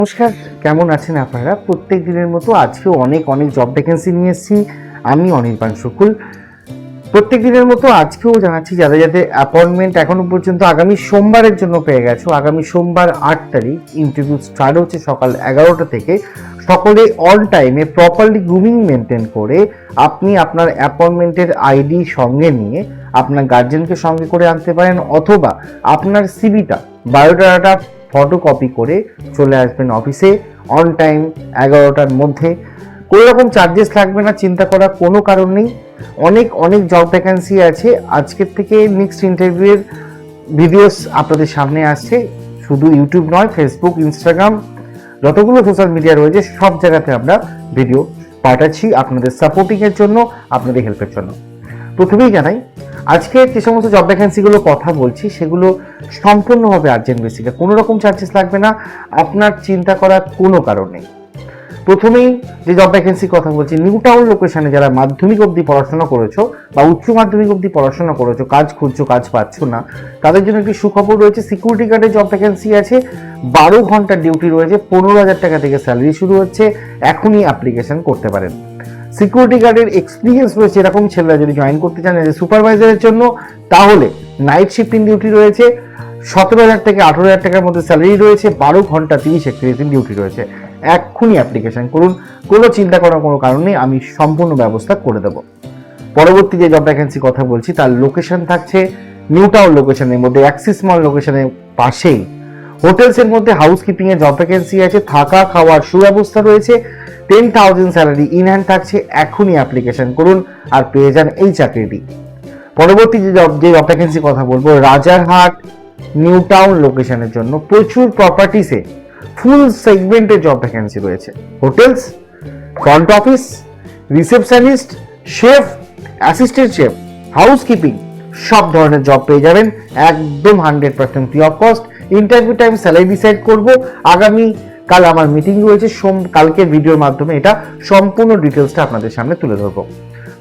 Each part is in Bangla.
নমস্কার, কেমন আছেন আপনারা? প্রত্যেক দিনের মতো আজকেও অনেক জব ভ্যাকেন্সি নিয়ে এসেছি। আমি অনির্বাণ শুকুল। প্রত্যেক দিনের মতো আজকেও জানাচ্ছি যাদের অ্যাপয়েন্টমেন্ট এখনো পর্যন্ত আগামী সোমবারের জন্য পেয়ে গেছো, আগামী সোমবার 8 তারিখ ইন্টারভিউ স্টার্ট হচ্ছে সকাল 11টা থেকে। সকলে অন টাইমে প্রপারলি গ্রুমিং মেনটেন করে আপনি আপনার অ্যাপয়েন্টমেন্টের আইডি সঙ্গে নিয়ে আপনার গার্জেনকে সঙ্গে করে আনতে পারেন, অথবা আপনার সিভিটা বায়োডাটা ফটোকপি করে চলে আসবেন অফিসে অন টাইম 11টার মধ্যে। কোনো রকম চার্জেস লাগবে না, চিন্তা করার কোনো কারণ নেই। অনেক জব ভ্যাকেন্সি আছে। আজকের থেকে নেক্সট ইন্টারভিউয়ের ভিডিওস আপনাদের সামনে আসছে। শুধু ইউটিউব নয়, ফেসবুক, ইনস্টাগ্রাম, যতগুলো সোশ্যাল মিডিয়া রয়েছে সব জায়গাতে আমরা ভিডিও পাঠাচ্ছি আপনাদের সাপোর্টিংয়ের জন্য, আপনাদের হেল্পের জন্য। প্রথমেই জানাই, আজকে যে সমস্ত জব ভ্যাকেন্সিগুলো কথা বলছি সেগুলো সম্পূর্ণভাবে আর্জেন্ট বেসিকে, কোনো রকম চার্জেস লাগবে না, আপনার চিন্তা করার কোনো কারণ নেই। প্রথমেই যে জব ভ্যাকেন্সি কথা বলছি, নিউ টাউন লোকেশনে যারা মাধ্যমিক অবধি পড়াশোনা করেছো বা উচ্চ মাধ্যমিক অবধি পড়াশোনা করেছো, কাজ খুঁজছো, কাজ পাচ্ছ না, তাদের জন্য একটি সুখবর রয়েছে। সিকিউরিটি গার্ডের জব ভ্যাকেন্সি আছে, 12 ঘন্টার ডিউটি রয়েছে, 15,000 টাকা থেকে স্যালারি শুরু হচ্ছে। এখনই অ্যাপ্লিকেশন করতে পারেন। সিকিউরিটি গার্ডের এক্সপিরিয়েন্স রয়েছে এরকম ছেলেরা যদি জয়েন করতে চান এজ এ সুপারভাইজারের জন্য, তাহলে নাইট শিফটিং ডিউটি রয়েছে, 17,000 থেকে 18,000 টাকার মধ্যে স্যালারি রয়েছে, 12 ঘন্টা 30-31 দিন ডিউটি রয়েছে। এক্ষুনি অ্যাপ্লিকেশন করুন, কোনো চিন্তা করার কোনো কারণ নেই, আমি সম্পূর্ণ ব্যবস্থা করে দেব। পরবর্তী যে জব ভ্যাকেন্সি কথা বলছি তার লোকেশন থাকছে নিউ টাউন লোকেশনের মধ্যে, অ্যাক্সিস মল লোকেশনের পাশেই। হোটেলসের মধ্যে হাউসকিপিং এর জব ভ্যাকেন্সি আছে, থাকা খাওয়ার সুব্যবস্থা রয়েছে, 10,000 স্যালারি ইন হ্যান্ড থাকছে। এখনই অ্যাপ্লিকেশন করুন আর পেয়ে যান এই চাকরিটি। পরবর্তী যে জব ভ্যাকেন্সি কথা বলবো, রাজারহাট নিউ টাউন লোকেশনের জন্য প্রচুর প্রপার্টিসে ফুল সেগমেন্টের জব ভ্যাকেন্সি রয়েছে। Hotels, front office, receptionist, chef, assistant chef, housekeeping, সব ধরনের জব পেয়ে যাবেন একদম 100% free of cost. Interview time, salary decide করব আগামী কাল। আমার মিটিং রয়েছে, কালকের ভিডিওর মাধ্যমে এটা সম্পূর্ণ ডিটেলসটা আপনাদের সামনে তুলে ধরবো।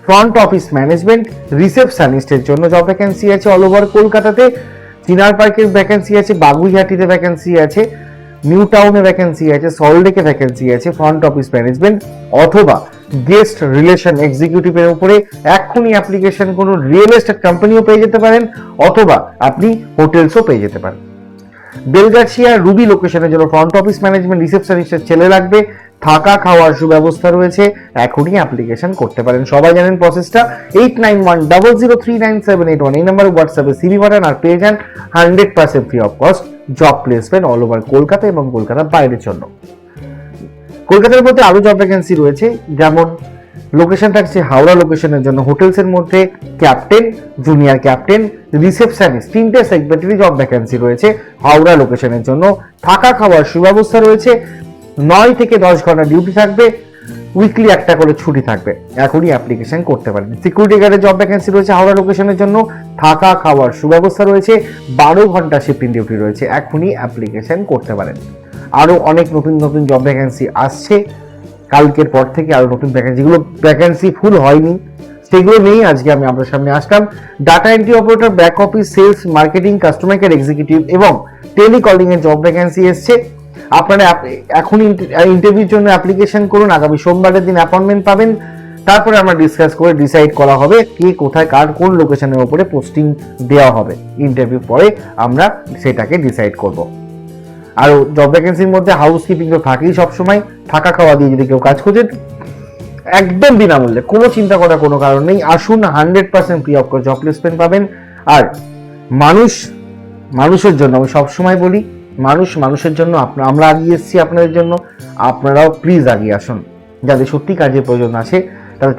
ফ্রন্ট অফিস ম্যানেজমেন্ট, রিসেপশনিস্টের জন্য জব ভ্যাকেন্সি আছে অল ওভার কলকাতাতে। চিনার পার্কের ভ্যাকেন্সি আছে, বাগুইহাটিতে ভ্যাকেন্সি আছে, নিউ টাউনে ভ্যাকেন্সি আছে, সল্টলেকে ভ্যাকেন্সি আছে ফ্রন্ট অফিস ম্যানেজমেন্ট অথবা গেস্ট রিলেশন এক্সিকিউটিভের উপরে। এক্ষুনি অ্যাপ্লিকেশন করুন। রিয়েল এস্টেট কোম্পানিও পেয়ে যেতে পারেন অথবা আপনি হোটেলসও পেয়ে যেতে পারেন। বেলগাছিয়া রুবি লোকেশনের জন্য ফ্রন্ট অফিস ম্যানেজমেন্ট রিসেপশনিস্টের ছেলে লাগবে, থাকা খাওয়ার সুব্যবস্থা রয়েছে। এখনই অ্যাপ্লিকেশন করতে পারেন। সবাই জানেন প্রসেসটা। 8910039781 এই নাম্বারে হোয়াটসঅ্যাপে সিভি পাঠান আর পেয়ে যান 100% free of cost job placement all over Kolkata এবং কলকাতার বাইরের জন্য। কলকাতার মধ্যে আরো জব ভ্যাকেন্সি রয়েছে, যেমন লোকেশন থাকছে হাওড়া লোকেশনের জন্য হোটেলসের মধ্যে ক্যাপ্টেন, জুনিয়র ক্যাপ্টেন, রিসেপশনিস্ট, 3টে সেগমেন্টেরই জব ভ্যাকেন্সি রয়েছে হাওড়া লোকেশনের জন্য। থাকা খাওয়ার সুব্যবস্থা রয়েছে, 9 থেকে 10 ঘন্টা ডিউটি থাকবে, উইকলি একটা করে ছুটি থাকবে। এখনই অ্যাপ্লিকেশন করতে পারেন। সিকিউরিটি গার্ডের জব ভ্যাকেন্সি রয়েছে হাওড়া লোকেশনের জন্য, থাকা খাওয়ার সুব্যবস্থা রয়েছে, 12 ঘন্টা শিফটিং ডিউটি রয়েছে। এখনই অ্যাপ্লিকেশন করতে পারেন। আরো অনেক নতুন জব ভ্যাকেন্সি আসছে কালকের পর থেকে। আরো নতুন ভ্যাকেন্সি ফুল হয়নি, সেগুলো নিয়েই আজকে আমি আপনার সামনে আসলাম। Data entry operator, back office, sales, marketing, customer care executive এবং টেলিকলিং এর জব ভ্যাকেন্সি এসছে। আপনারা এখন ইন্টারভিউর জন্য অ্যাপ্লিকেশন করুন। আগামী সোমবারের দিন অ্যাপয়েন্টমেন্ট পাবেন। তারপরে আমরা ডিসকাস করে ডিসাইড করা হবে কে কোথায় কার কোন লোকেশনের উপরে পোস্টিং দেওয়া হবে। ইন্টারভিউ পরে আমরা সেটাকে ডিসাইড করব। আর জব ভ্যাকেন্সির মধ্যে হাউসকিপিং তো থাকেই সবসময়। থাকা খাওয়া দিয়ে যদি কেউ কাজ খোঁজেন একদম বিনামূল্যে, কোনো চিন্তা করার কোনো কারণ নেই। আসুন, 100% free of cost job placement পাবেন। আর মানুষের জন্য আমি সবসময় বলি, মানুষের জন্য আমরা এগিয়ে এসেছি আপনাদের জন্য, আপনারাও প্লিজ এগিয়ে আসুন। যাদের সত্যি কাজের প্রয়োজন আছে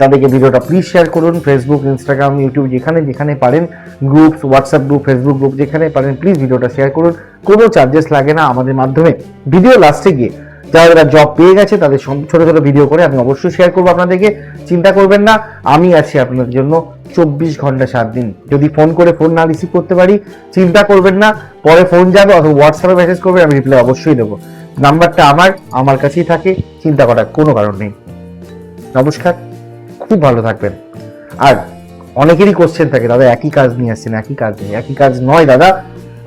তাদেরকে ভিডিওটা প্লিজ শেয়ার করুন। ফেসবুক, ইনস্টাগ্রাম, ইউটিউব যেখানে পারেন, group, WhatsApp group, Facebook group যেখানে পারেন প্লিজ ভিডিওটা শেয়ার করুন। কোনো চার্জেস লাগে না আমাদের মাধ্যমে। ভিডিও লাস্টে গিয়ে যারা জব পেয়ে গেছে তাদের ছোট ছোট ভিডিও করে আমি অবশ্যই শেয়ার করবো আপনাদেরকে। চিন্তা করবেন না, আমি আছি আপনাদের জন্য 24 ঘন্টা 7 দিন। যদি ফোন না রিসিভ করতে পারি চিন্তা করবেন না, পরে ফোন যাবে অথবা হোয়াটসঅ্যাপে মেসেজ করবেন, আমি রিপ্লাই অবশ্যই দেবো। নাম্বারটা আমার কাছেই থাকে, চিন্তা করার কোনো কারণ নেই। নমস্কার, খুব ভালো থাকবেন। আর অনেকেরই কোশ্চেন থাকে, দাদা একই কাজ নিয়ে আসছেন, একই কাজ নেই। একই কাজ নয় দাদা,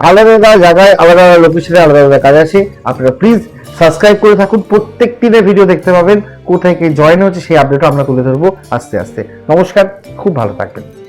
আলাদা জায়গায় আলাদা লোকেশনে আলাদা কাজ আছে। আপনারা প্লিজ সাবস্ক্রাইব করে থাকুন, প্রত্যেক দিনের ভিডিও দেখতে পাবেন, কোথায় কে জয়েন হচ্ছে সেই আপডেটও আমরা তুলে ধরবো আস্তে আস্তে। নমস্কার, খুব ভালো থাকবেন।